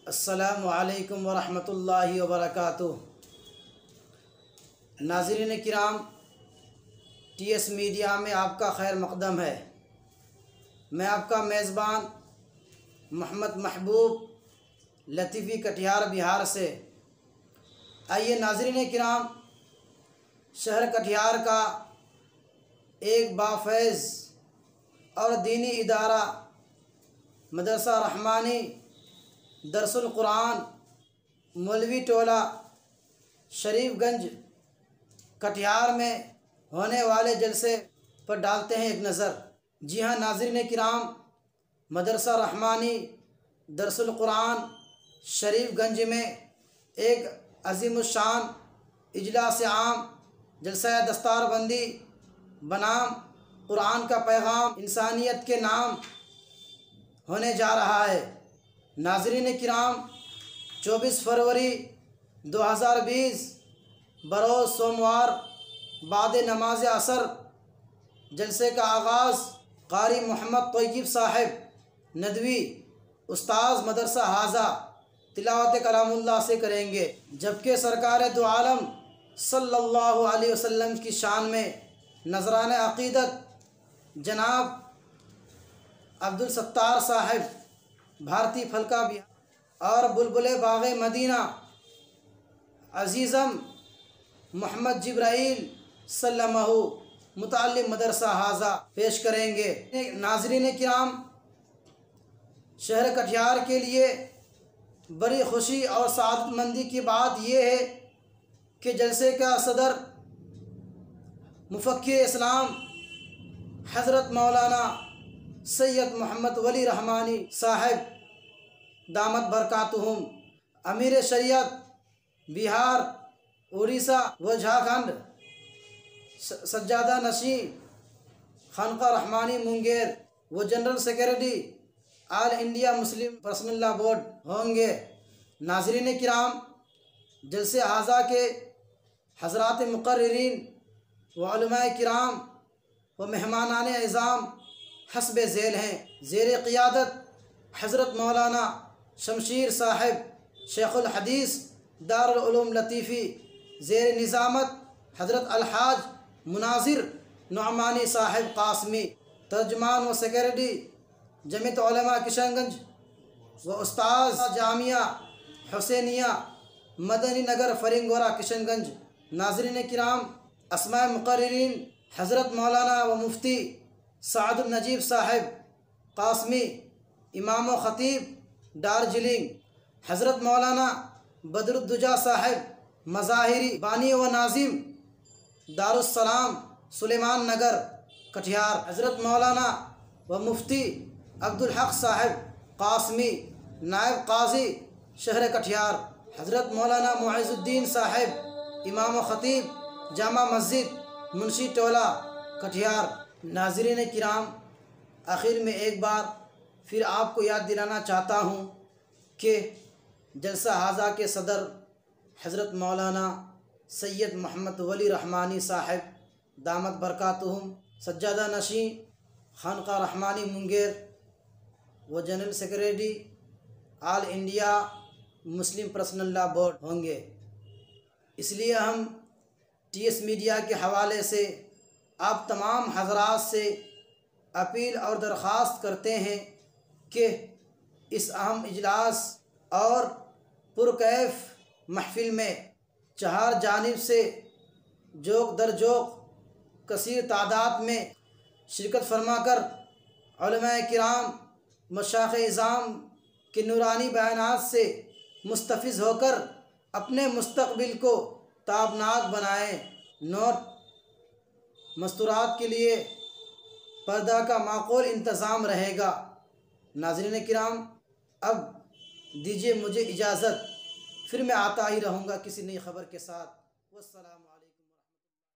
अस्सलामु अलैकुम वरहमतुल्लाहि वबरकातुह। नाज़रीन किराम, TS मीडिया में आपका खैर मक़दम है। मैं आपका मेज़बान मोहम्मद महबूब लतीफ़ी कटिहयार बिहार से। आइए नाज़रीन किराम, शहर कटिहयार का एक बाफ़ैज़ और दीनी इदारा मदरसा रहमानी darsulquran मौलवी टोला शरीफगंज कटिहयार में होने वाले जलसे पर डालते हैं एक नज़र। जी हाँ नाज़रीन किराम, मदरसा रहमानी darsulquran शरीफगंज में एक अज़ीमुश्शान इजलास आम जलसा दस्तार बंदी बनाम कुरान का पैगाम इंसानियत के नाम होने जा रहा है। नाज़रीन किराम, 24 फरवरी 2020 बरोज़ सोमवार बाद नमाज असर जलसे का आगाज़ कारी मोहम्मद तोयब साहिब नदवी उस्ताद मदरसा हाजा तिलावत कलामुल्लाह से करेंगे, जबकि सरकार दो आलम सल्लल्लाहु अलैहि वसल्लम की शान में नजरान अक़ीदत जनाब अब्दुल सत्तार साहिब भारतीय फलका बिहार और बुलबुले बाग़े मदीना अज़ीज़म मोहम्मद जिब्राइल सल्लमहु मुतअल्लिम मदरसा हाजा पेश करेंगे। नाज़रीन किराम, शहर कटिहयार के लिए बड़ी खुशी और सादतमंदी की बात यह है कि जलसे का सदर मुफ़क्किर इस्लाम हज़रत मौलाना सैयद मोहम्मद वली रहमानी साहिब दामत बरकातुहुम अमीर शरीयत बिहार, उड़ीसा व झारखंड सज्जादा नशी खानका रहमानी मुंगेर व general secretary all India Muslim personal law board होंगे। नाज़रीन किराम, जलसे हाजा के हज़रात मुक़र्रिरीन व उलमाए किराम व मेहमानान इज़ाम हस्ब झेल हैं। ज़ेर क़ियादत हज़रत मौलाना शमशीर साहिब शेखुल हदीस दारुल उलूम लतीफ़ी, ज़ेर निज़ामत हज़रत अलहाज मुनाज़िर नुअमानी साहिब क़ासमी, तर्जमान व सेक्रेटरी जमीयत उलमा किशनगंज व उस्ताद जामिया हुसैनिया मदनी नगर फरिंगोरा किशनगंज। नाज़रीन किराम, अस्माए मुक़र्रिरीन हज़रत मौलाना व मुफ्ती सादुल नजीब साहिब क़ासमी, इमाम व ख़तीब दार्जिलिंग, हज़रत मौलाना बदरुद्दुजा साहिब मज़ाहिरी बानी व नाजिम दारुस्सलाम सुलेमान नगर कटिहार, हज़रत मौलाना व मुफ्ती अब्दुल हक साहिब क़ासमी नायब काजी शहर कटिहार, हज़रत मौलाना मुइज़ुद्दीन साहिब इमाम व ख़तीब जामा मस्जिद मुंशी टोला कटिहार। नाज़रीन किराम, आखिर में एक बार फिर आपको याद दिलाना चाहता हूँ कि जलसा हाजा के सदर हज़रत मौलाना सैयद मोहम्मद वली रहमानी साहिब दामत बरकातुहुम सज्जादा नशी खानका रहमानी मुंगेर व general secretary all India Muslim personal law board होंगे। इसलिए हम TS मीडिया के हवाले से आप तमाम हज़रात से अपील और दरख्वास्त करते हैं कि इस अहम इजलास और पुरकैफ महफिल में चार जानिब से जोक दर जोक कसीर तादाद में शिरकत फरमाकर उलमाए किराम मशाइख़ इज़ाम के नूरानी बयानात से मुस्तफ़िज़ होकर अपने मुस्तक़बिल को ताबनाक बनाएँ। नोट मस्तूरात के लिए पर्दा का माकूल इंतज़ाम रहेगा। नाज़रीन किराम, अब दीजिए मुझे इजाज़त, फिर मैं आता ही रहूँगा किसी नई ख़बर के साथ। वस्सलाम।